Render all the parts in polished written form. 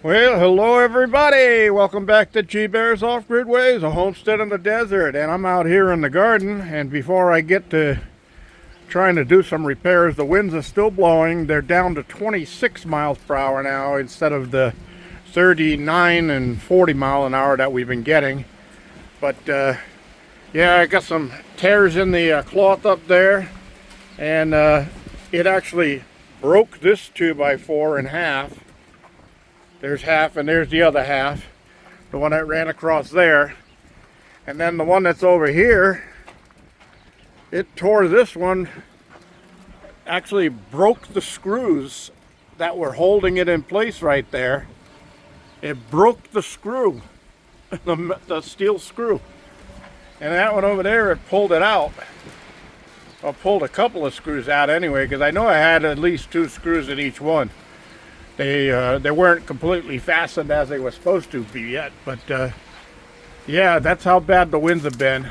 Well, hello everybody. Welcome back to G Bear's Off-Grid Ways, a homestead in the desert. And I'm out here in the garden, and before I get to trying to do some repairs, the winds are still blowing. They're down to 26 miles per hour now instead of the 39 and 40 mile an hour that we've been getting. But yeah, I got some tears in the cloth up there, and it actually broke this 2x4 in half. There's half and there's the other half, the one that ran across there. And then the one that's over here, it tore this one, actually broke the screws that were holding it in place right there. It broke the screw, the steel screw. And that one over there, it pulled it out. I pulled a couple of screws out anyway, because I know I had at least 2 screws in each one. They weren't completely fastened as they were supposed to be yet, but yeah, that's how bad the winds have been.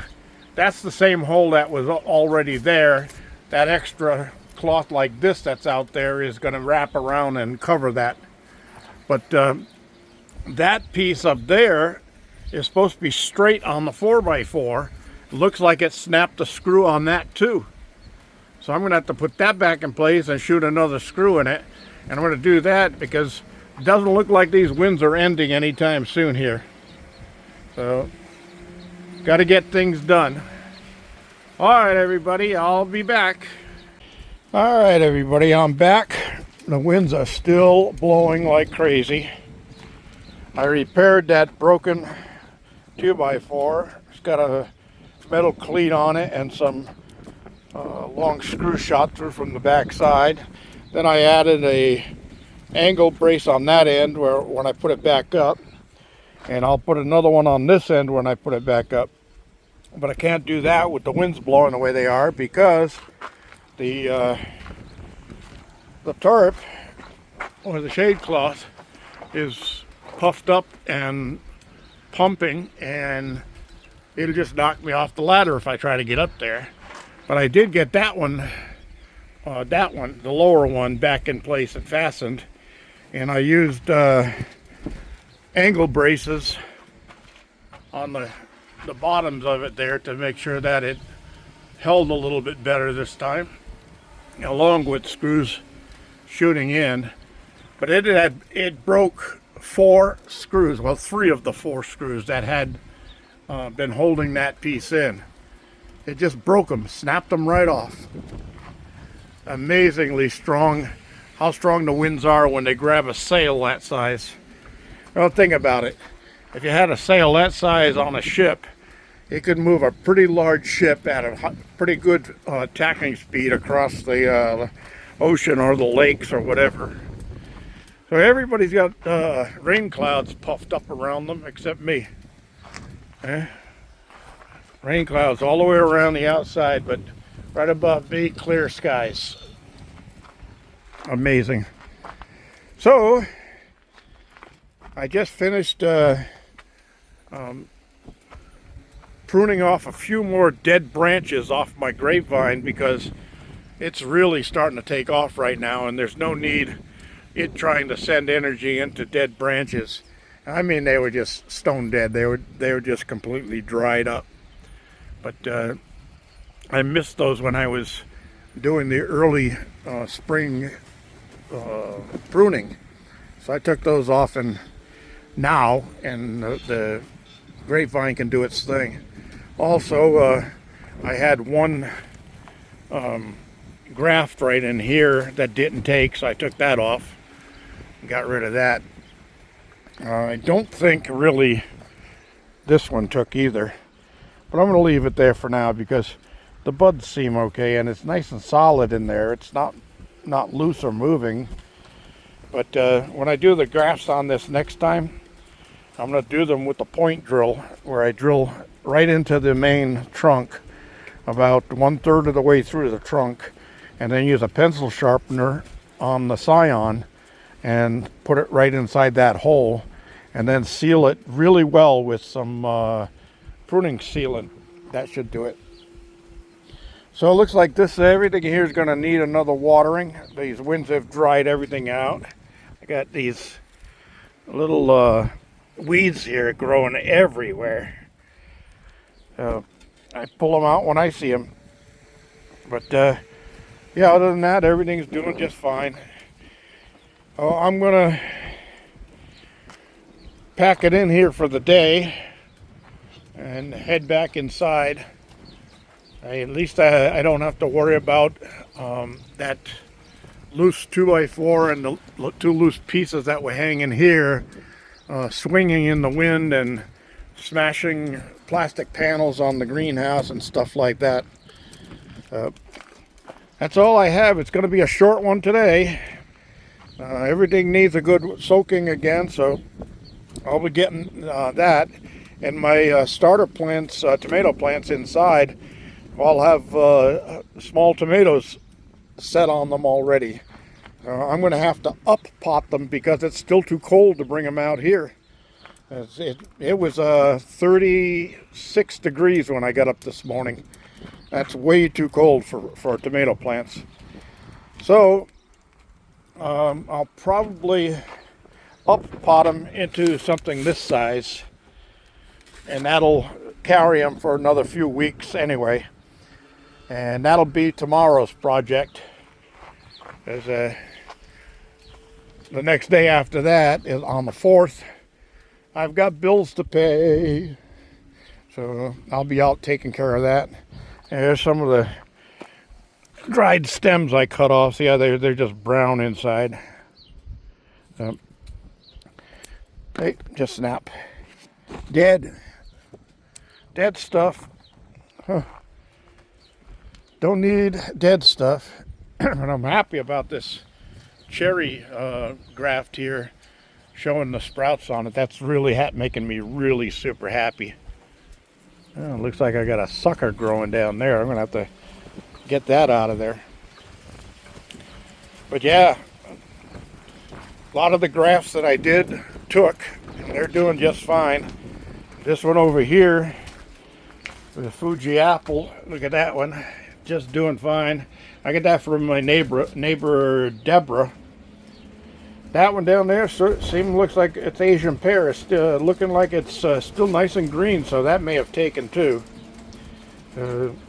That's the same hole that was already there. That extra cloth like this that's out there is going to wrap around and cover that. But that piece up there is supposed to be straight on the 4x4. It looks like it snapped a screw on that too. So I'm going to have to put that back in place and shoot another screw in it. And I'm going to do that because it doesn't look like these winds are ending anytime soon here. So, got to get things done. Alright everybody, I'll be back. Alright everybody, I'm back. The winds are still blowing like crazy. I repaired that broken 2x4. It's got a metal cleat on it and some long screw shot through from the back side. Then I added a angle brace on that end where when I put it back up, and I'll put another one on this end when I put it back up. But I can't do that with the winds blowing the way they are because the tarp or the shade cloth is puffed up and pumping, and it'll just knock me off the ladder if I try to get up there. But I did get that one, the lower one, back in place and fastened, and I used angle braces on the bottoms of it there to make sure that it held a little bit better this time, along with screws shooting in. But it broke 4 screws, well, 3 of the 4 screws that had been holding that piece in. It just broke them, snapped them right off. Amazingly strong, how strong the winds are when they grab a sail that size. Well, think about it. If you had a sail that size on a ship, it could move a pretty large ship at a pretty good tacking speed across the ocean or the lakes or whatever. So everybody's got rain clouds puffed up around them except me. Rain clouds all the way around the outside, but right above me, clear skies. Amazing. So, I just finished pruning off a few more dead branches off my grapevine because it's really starting to take off right now, and there's no need it trying to send energy into dead branches. I mean, they were just stone dead. They were just completely dried up. But I missed those when I was doing the early spring pruning. So I took those off now, and the grapevine can do its thing. Also, I had one graft right in here that didn't take, so I took that off and got rid of that. I don't think really this one took either, but I'm going to leave it there for now because the buds seem okay and it's nice and solid in there. It's not loose or moving. But when I do the grafts on this next time, I'm going to do them with the point drill, where I drill right into the main trunk about 1/3 of the way through the trunk, and then use a pencil sharpener on the scion and put it right inside that hole, and then seal it really well with some pruning sealant. That should do it. So it looks like everything here is going to need another watering. These winds have dried everything out. I got these little weeds here growing everywhere. I pull them out when I see them. But yeah, other than that, everything's doing just fine. Oh, I'm gonna pack it in here for the day and head back inside. At least I don't have to worry about that loose 2x4 and the two loose pieces that were hanging here swinging in the wind and smashing plastic panels on the greenhouse and stuff like that. That's all I have. It's going to be a short one today. Everything needs a good soaking again, so I'll be getting that. And my starter plants, tomato plants inside, I'll have small tomatoes set on them already. I'm going to have to up pot them because it's still too cold to bring them out here. It was 36 degrees when I got up this morning. That's way too cold for tomato plants. So I'll probably up pot them into something this size, and that'll carry them for another few weeks anyway. And that'll be tomorrow's project. As the next day after that is on the 4th. I've got bills to pay, so I'll be out taking care of that. And here's some of the dried stems I cut off. See how they're just brown inside. Hey, just snap. Dead stuff. Huh. Don't need dead stuff. And I'm happy about this cherry graft here showing the sprouts on it. That's really making me really super happy. Well, it looks like I got a sucker growing down there. I'm gonna have to get that out of there. But yeah, a lot of the grafts that I did took, and they're doing just fine. This one over here, the Fuji apple, look at that one, just doing fine. I got that from my neighbor Deborah. That one down there looks like it's Asian pear. It's still looking like it's still nice and green, so that may have taken too.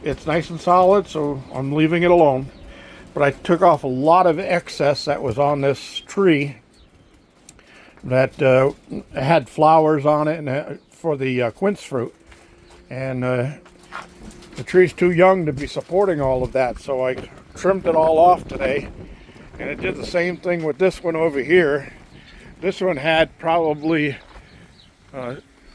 It's nice and solid, so I'm leaving it alone. But I took off a lot of excess that was on this tree that had flowers on it and for the quince fruit. And the tree's too young to be supporting all of that, so I trimmed it all off today. And it did the same thing with this one over here. This one had probably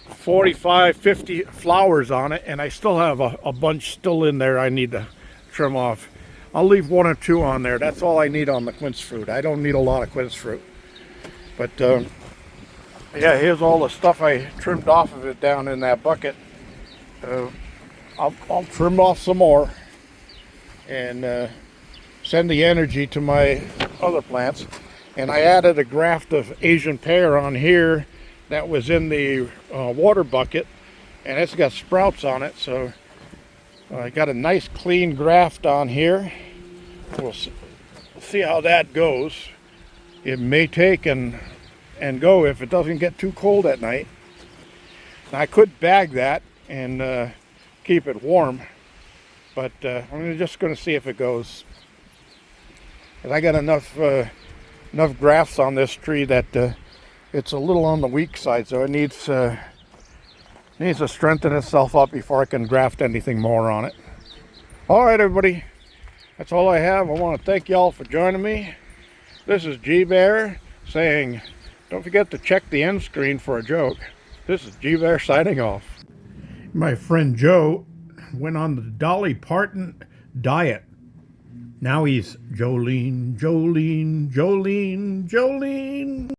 45, 50 flowers on it, and I still have a bunch still in there I need to trim off. I'll leave one or two on there. That's all I need on the quince fruit. I don't need a lot of quince fruit. But yeah, here's all the stuff I trimmed off of it down in that bucket. I'll trim off some more and send the energy to my other plants. And I added a graft of Asian pear on here that was in the water bucket, and it's got sprouts on it, so I got a nice clean graft on here. We'll see how that goes. It may take and go if it doesn't get too cold at night. Now, I could bag that and keep it warm, but I'm just going to see if it goes. And I got enough grafts on this tree that it's a little on the weak side, so it needs to strengthen itself up before I can graft anything more on it. All right, everybody, that's all I have. I want to thank y'all for joining me. This is G Bear saying, don't forget to check the end screen for a joke. This is G Bear signing off. My friend Joe went on the Dolly Parton diet. Now he's Jolene, Jolene, Jolene, Jolene.